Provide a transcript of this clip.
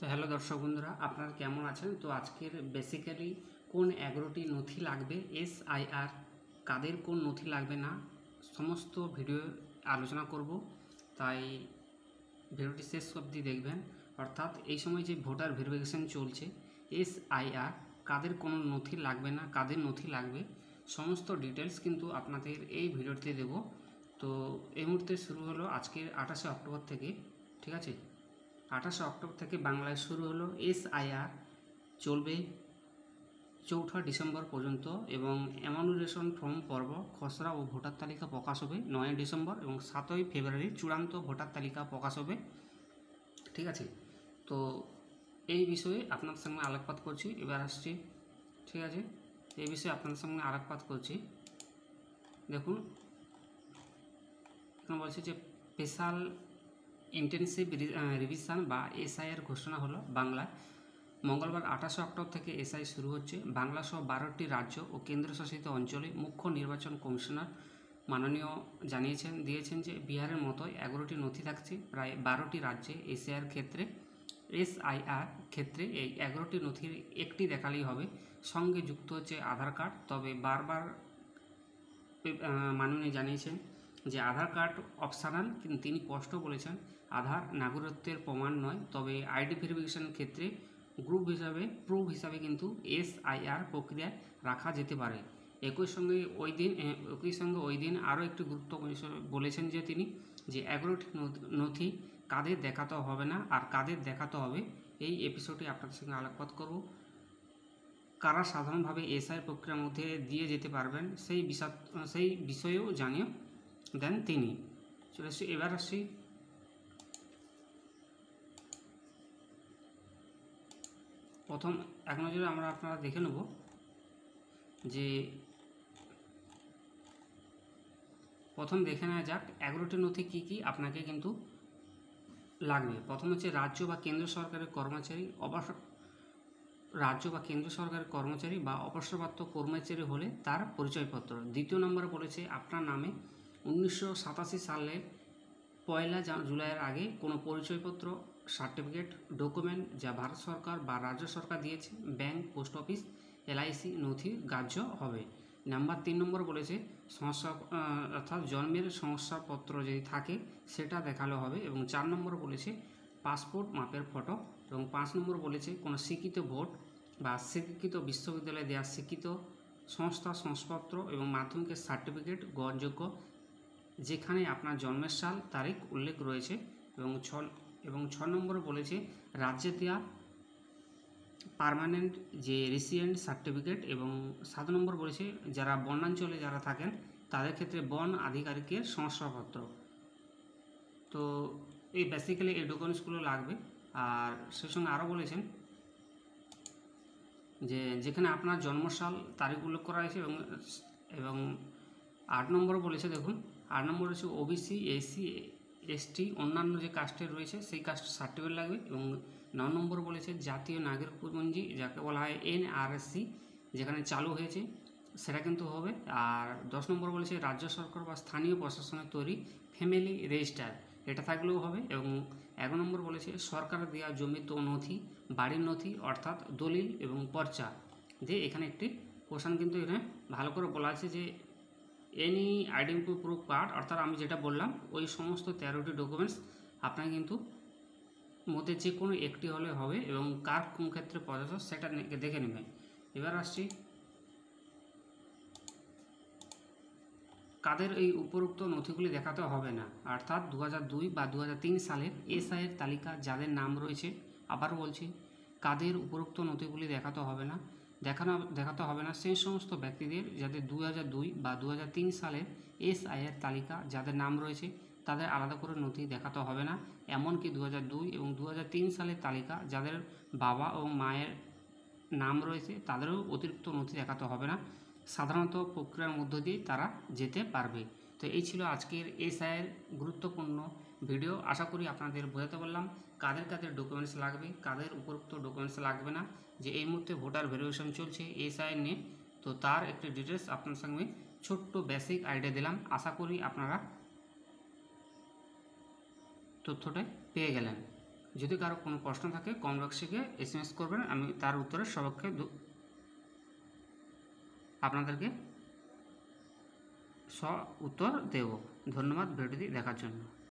তো হ্যালো দর্শক বন্ধুরা, আপনারা কেমন আছেন? তো আজকের বেসিক্যালি কোন 11টি নথি লাগবে, এসআইআর কাদের কোন নথি লাগবে না, সমস্ত ভিডিও আলোচনা করব। তাই ভিডিওটি শেষ অবধি দেখবেন। অর্থাৎ এই সময় যে ভোটার ভেরিফিকেশান চলছে, এসআইআর কাদের কোনো নথি লাগবে না, কাদের নথি লাগবে, সমস্ত ডিটেলস কিন্তু আপনাদের এই ভিডিওতে দেব। তো এই মুহূর্তে শুরু হলো আজকের 28শে অক্টোবর থেকে, ঠিক আছে? 28শে অক্টোবর থেকে বাংলায় শুরু হলো এসআইআর, চলবে 4ঠা ডিসেম্বর পর্যন্ত এবং এমানুলেশন ফর্ম পর্ব খসড়া ও ভোটার তালিকা প্রকাশ হবে 9 ডিসেম্বর এবং 7ই ফেব্রুয়ারি চূড়ান্ত ভোটার তালিকা প্রকাশ হবে, ঠিক আছে? তো এই বিষয়ে আপনার সঙ্গে আলোকপাত করছি, এবার আসছি, ঠিক আছে? এই বিষয়ে আপনাদের সঙ্গে আলোকপাত করছি। দেখুন, এখানে বলছে যে স্পেশাল ইন্টেনসিভ রিভিশন বা এসআইয়ের ঘোষণা হলো বাংলায়। মঙ্গলবার 28শে অক্টোবর থেকে এসআই শুরু হচ্ছে। বাংলা সহ 12টি রাজ্য ও কেন্দ্রশাসিত অঞ্চলে মুখ্য নির্বাচন কমিশনার মাননীয় দিয়েছেন যে বিহারের মতো 11টি নথি থাকছে প্রায় 12টি রাজ্যে। এসআইআর ক্ষেত্রে এই 11টি নথির একটি দেখালেই হবে, সঙ্গে যুক্ত হচ্ছে আধার কার্ড। তবে বারবার মাননীয় জানিয়েছেন যে আধার কার্ড অপশনাল, কিন্তু তিনি স্পষ্ট বলেছেন আধার নাগরিকত্বের প্রমাণ নয়। তবে আইডি ভেরিফিকেশনের ক্ষেত্রে প্রুফ হিসাবে কিন্তু এসআইআর প্রক্রিয়ায় রাখা যেতে পারে। একই সঙ্গে ওই দিন আরও একটি গুরুত্বপূর্ণ বিষয় বলেছেন যে তিনি যে 11টি নথি কাদের দেখাতে হবে না আর কাদের দেখাতে হবে, এই এপিসোডে আপনাদের সঙ্গে আলোকপাত করব। কারা সাধারণভাবে এসআই প্রক্রিয়ার মধ্যে দিয়ে যেতে পারবেন সেই বিষয়েও জানিয়ে দেন তিনি। চলে আসছি, এবার আসছি প্রথম এক নজরে আপনারা দেখে নেব যে প্রথম দেখে নেওয়া যাক 11টি নথি কী কী আপনাকে কিন্তু লাগবে। প্রথম হচ্ছে রাজ্য বা কেন্দ্র সরকারের কর্মচারী বা অবসরপ্রাপ্ত কর্মচারী হলে তার পরিচয়পত্র। দ্বিতীয় নম্বরে বলেছে আপনার নামে 1987 সালের 1 জুলাইয়ের আগে কোনো পরিচয়পত্র, সার্টিফিকেট, ডকুমেন্ট যা ভারত সরকার বা রাজ্য সরকার দিয়েছে, ব্যাংক, পোস্ট অফিস, এলআইসি নথি গ্রাহ্য হবে। নাম্বার 3 নম্বর বলেছে অর্থাৎ জন্মের শংসাপত্র যদি থাকে সেটা দেখালে হবে। এবং 4 নম্বর বলেছে পাসপোর্ট মাপের ফটো। এবং 5 নম্বর বলেছে কোনো স্বীকৃত বোর্ড বা স্বীকৃত বিশ্ববিদ্যালয়ে দেওয়া স্বীকৃত সংস্থার শংসাপত্র এবং মাধ্যমিকের সার্টিফিকেট গ্রহণযোগ্য যেখানে আপনার জন্মের সাল তারিখ উল্লেখ রয়েছে। এবং 6 নম্বরে বলেছে রাজ্যে দেওয়া পার্মানেন্ট যে রেসিডেন্ট সার্টিফিকেট। এবং 7 নম্বর বলেছে যারা বনাঞ্চলে যারা থাকেন তাদের ক্ষেত্রে বন আধিকারিকের শংসাপত্র। তো এই বেসিক্যালি এই ডকুমেন্টসগুলো লাগবে। আর সেই সঙ্গে আরও বলেছেন যে যেখানে আপনার জন্মসাল তারিখ উল্লেখ করা হয়েছে। এবং 8 নম্বর বলেছে, দেখুন 8 নম্বর হচ্ছে ওবিসি, এসসি, এসটি অন্যান্য যে কাস্টের রয়েছে সেই কাস্টের সার্টিফিকেট লাগবে। এবং 9 নম্বর বলেছে জাতীয় নাগরিক পঞ্জি যাকে বলা হয় এনআরএসসি যেখানে চালু হয়েছে সেটা কিন্তু হবে। আর 10 নম্বর বলেছে রাজ্য সরকার বা স্থানীয় প্রশাসনের তৈরি ফ্যামিলি রেজিস্টার, এটা থাকলেও হবে। এবং 11 নম্বর বলেছে সরকারের দেওয়া জমির নথি, বাড়ির নথি অর্থাৎ দলিল এবং পর্চা। যে এখানে একটি কোশ্চেন কিন্তু এখানে ভালো করে বলা আছে যে এনি আইডেন্টি প্রুফ কার্ড, অর্থাৎ আমি যেটা বললাম ওই সমস্ত 13টি ডকুমেন্টস আপনার কিন্তু মধ্যে যে কোনো একটি হলে হবে এবং কার কোন ক্ষেত্রে প্রযোজ্য সেটা দেখে নেবেন। এবার আসছি কাদের এই উপরোক্ত নথিগুলি দেখাতে হবে না। অর্থাৎ 2002 বা 2003 সালের এসআইয়ের তালিকা যাদের নাম রয়েছে, আবার বলছি কাদের উপরোক্ত নথিগুলি দেখাতে হবে না সেই সমস্ত ব্যক্তিদের যাদের 2002 বা 2003 সালের এসআইয়ের তালিকা যাদের নাম রয়েছে তাদের আলাদা করে নথি দেখাতে হবে না। এমনকি 2002 এবং 2003 সালের তালিকা যাদের বাবা এবং মায়ের নাম রয়েছে তাদেরও অতিরিক্ত নথি দেখাতে হবে না। সাধারণত প্রক্রিয়ার মধ্য দিয়ে তারা যেতে পারবে। তো এই ছিল আজকের এসআইয়ের গুরুত্বপূর্ণ ভিডিও। আশা করি আপনাদের বোঝাতে পারলাম কাদের ডকুমেন্টস লাগবে, কাদের উপরোক্ত ডকুমেন্টস লাগবে না। যে এই মুহূর্তে ভোটার ভেরিফিকেশন চলছে এসআইয়ের নিয়ে, তো তার একটি ডিটেলস আপনার সঙ্গে ছোট্ট বেসিক আইডিয়া দিলাম। আশা করি আপনারা তথ্যটা পেয়ে গেলেন। যদি কারো কোনো প্রশ্ন থাকে কমেন্ট বক্সে গিয়ে SMS করবেন, আমি তার উত্তরে সবাইকে আপনাদেরকে উত্তর দেব। ধন্যবাদ ভিডিওটি দেখার জন্য।